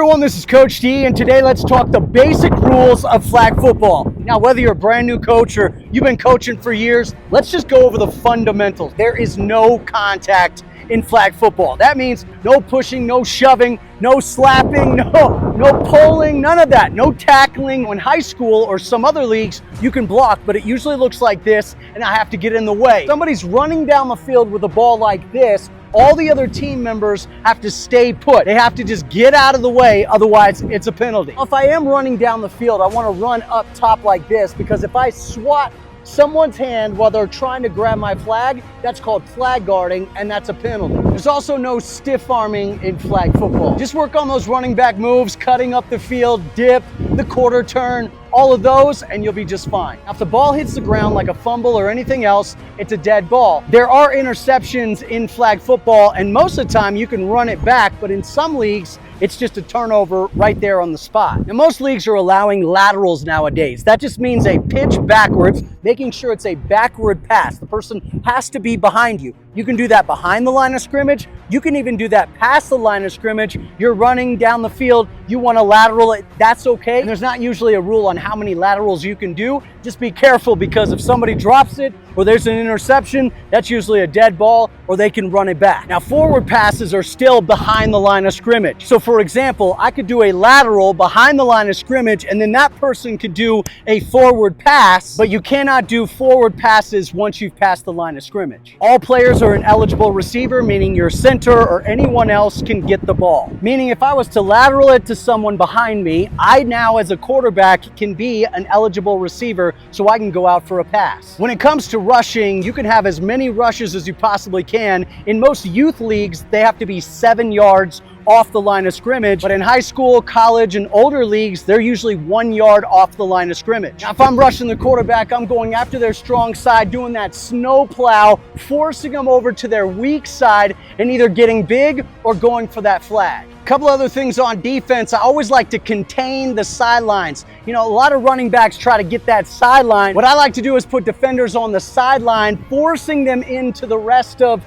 everyone, this is Coach D, and today let's talk the basic rules of flag football. Now, whether you're a brand new coach or you've been coaching for years, let's just go over the fundamentals. There is no contact in flag football. That means no pushing, no shoving, no slapping, no pulling, none of that. No tackling. In high school or some other leagues, you can block, but it usually looks like this, and I have to get in the way. Somebody's running down the field with a ball like this, all the other team members have to stay put. They have to just get out of the way, otherwise it's a penalty. If I am running down the field, I want to run up top like this, because if I swat someone's hand while they're trying to grab my flag, that's called flag guarding, and that's a penalty. There's also no stiff arming in flag football. Just work on those running back moves, cutting up the field, dip, the quarter turn, all of those, and you'll be just fine. Now, if the ball hits the ground like a fumble or anything else, it's a dead ball. There are interceptions in flag football, and most of the time you can run it back, but in some leagues, it's just a turnover right there on the spot. And most leagues are allowing laterals nowadays. That just means a pitch backwards, making sure it's a backward pass. The person has to be behind you. You can do that behind the line of scrimmage. You can even do that past the line of scrimmage. You're running down the field, you want to lateral it, that's okay. And there's not usually a rule on how many laterals you can do. Just be careful, because if somebody drops it or there's an interception, that's usually a dead ball, or they can run it back. Now, forward passes are still behind the line of scrimmage. So for example, I could do a lateral behind the line of scrimmage, and then that person could do a forward pass, but you cannot do forward passes once you've passed the line of scrimmage. All players are an eligible receiver, meaning your center or anyone else can get the ball. Meaning if I was to lateral it to someone behind me, I now as a quarterback can be an eligible receiver, so I can go out for a pass. When it comes to rushing, you can have as many rushes as you possibly can. In most youth leagues, they have to be 7 yards off the line of scrimmage, but in high school, college, and older leagues, they're usually 1 yard off the line of scrimmage. Now, if I'm rushing the quarterback, I'm going after their strong side, doing that snow plow, forcing them over to their weak side, and either getting big or going for that flag. A couple other things on defense. I always like to contain the sidelines. You know, a lot of running backs try to get that sideline. What I like to do is put defenders on the sideline, forcing them into the rest of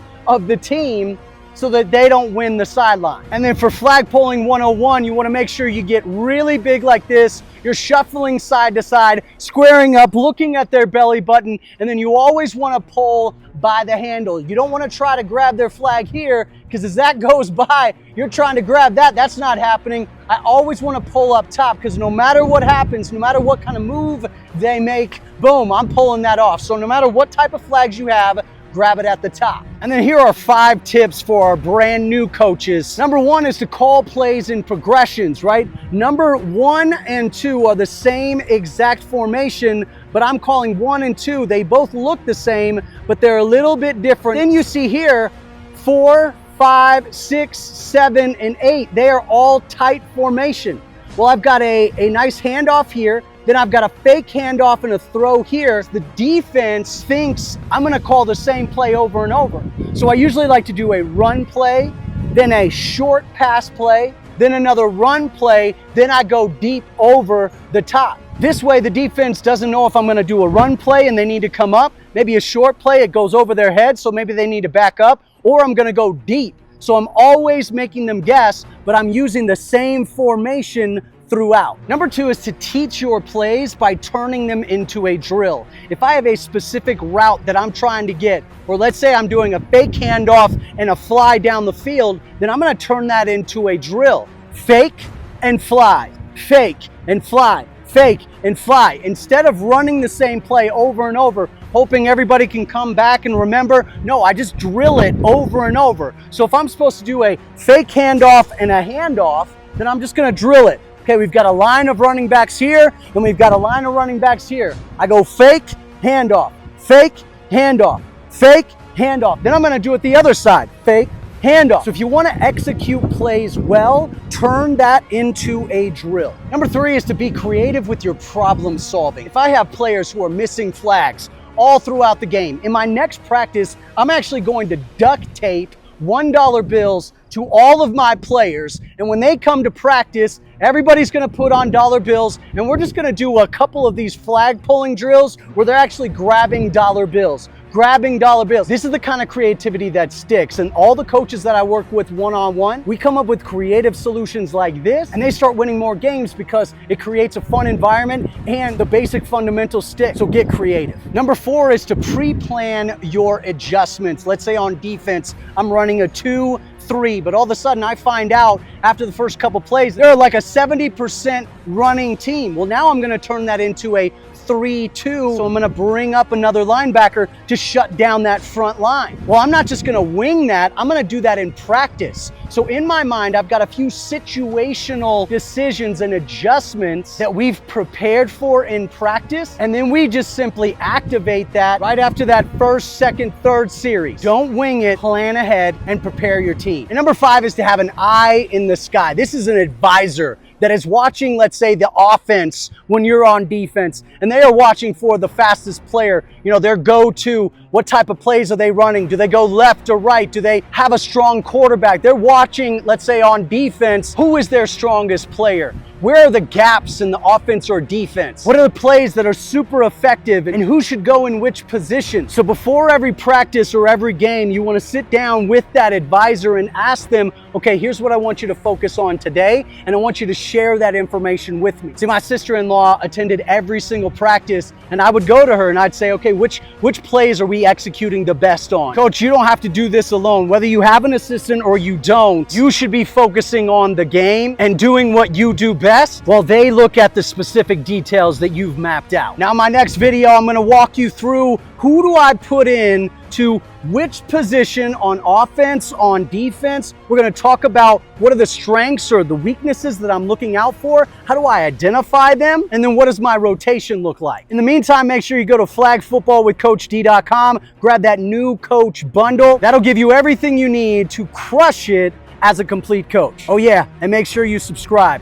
the team, so that they don't win the sideline. And then for flag pulling 101, you want to make sure you get really big like this. You're shuffling side to side, squaring up, looking at their belly button, and then you always want to pull by the handle. You don't want to try to grab their flag here, because as that goes by, you're trying to grab that. That's not happening. I always want to pull up top, because no matter what happens, no matter what kind of move they make, boom, I'm pulling that off. So no matter what type of flags you have, grab it at the top. And then here are 5 tips for our brand new coaches. Number 1 is to call plays in progressions, right? Number 1 and 2 are the same exact formation, but I'm calling 1 and 2. They both look the same, but they're a little bit different. Then you see here, 4, 5, 6, 7, and 8. They are all tight formation. Well, I've got a nice handoff here. Then I've got a fake handoff and a throw here. The defense thinks I'm gonna call the same play over and over. So I usually like to do a run play, then a short pass play, then another run play, then I go deep over the top. This way the defense doesn't know if I'm gonna do a run play and they need to come up, maybe a short play, it goes over their head, so maybe they need to back up, or I'm gonna go deep. So I'm always making them guess, but I'm using the same formation throughout. Number 2 is to teach your plays by turning them into a drill. If I have a specific route that I'm trying to get, or let's say I'm doing a fake handoff and a fly down the field, then I'm gonna turn that into a drill. Fake and fly, fake and fly, fake and fly. Instead of running the same play over and over, hoping everybody can come back and remember, no, I just drill it over and over. So if I'm supposed to do a fake handoff and a handoff, then I'm just gonna drill it. Okay, we've got a line of running backs here, and we've got a line of running backs here. I go fake, handoff, fake, handoff, fake, handoff. Then I'm gonna do it the other side, fake, handoff. So if you wanna execute plays well, turn that into a drill. Number 3 is to be creative with your problem solving. If I have players who are missing flags all throughout the game, in my next practice, I'm actually going to duct tape $1 bills to all of my players, and when they come to practice, everybody's gonna put on dollar bills, and we're just gonna do a couple of these flag pulling drills where they're actually grabbing dollar bills. grabbing dollar bills. This is the kind of creativity that sticks. And all the coaches that I work with one-on-one, we come up with creative solutions like this, and they start winning more games because it creates a fun environment and the basic fundamentals stick. So get creative. Number 4 is to pre-plan your adjustments. Let's say on defense, I'm running a 2-3, but all of a sudden I find out after the first couple plays, they're like a 70% running team. Well, now I'm gonna turn that into a 3-2, so I'm gonna bring up another linebacker to shut down that front line. Well, I'm not just gonna wing that, I'm gonna do that in practice. So in my mind, I've got a few situational decisions and adjustments that we've prepared for in practice, and then we just simply activate that right after that first, second, third series. Don't wing it, plan ahead, and prepare your team. And number 5 is to have an eye in the sky. This is an advisor that is watching, let's say, the offense when you're on defense, and they are watching for the fastest player, their go-to. What type of plays are they running? Do they go left or right? Do they have a strong quarterback? They're watching, let's say, on defense, who is their strongest player? Where are the gaps in the offense or defense? What are the plays that are super effective, and who should go in which position? So before every practice or every game, you want to sit down with that advisor and ask them, okay, here's what I want you to focus on today, and I want you to share that information with me. See, my sister-in-law attended every single practice, and I would go to her and I'd say, okay, which plays are we executing the best on? Coach, you don't have to do this alone. Whether you have an assistant or you don't, you should be focusing on the game and doing what you do best while they look at the specific details that you've mapped out. Now, in my next video, I'm gonna walk you through who do I put in to which position on offense, on defense. We're gonna talk about what are the strengths or the weaknesses that I'm looking out for, how do I identify them, and then what does my rotation look like. In the meantime, make sure you go to flagfootballwithcoachd.com, grab that new coach bundle. That'll give you everything you need to crush it as a complete coach. Oh yeah, and make sure you subscribe.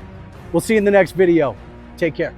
We'll see you in the next video. Take care.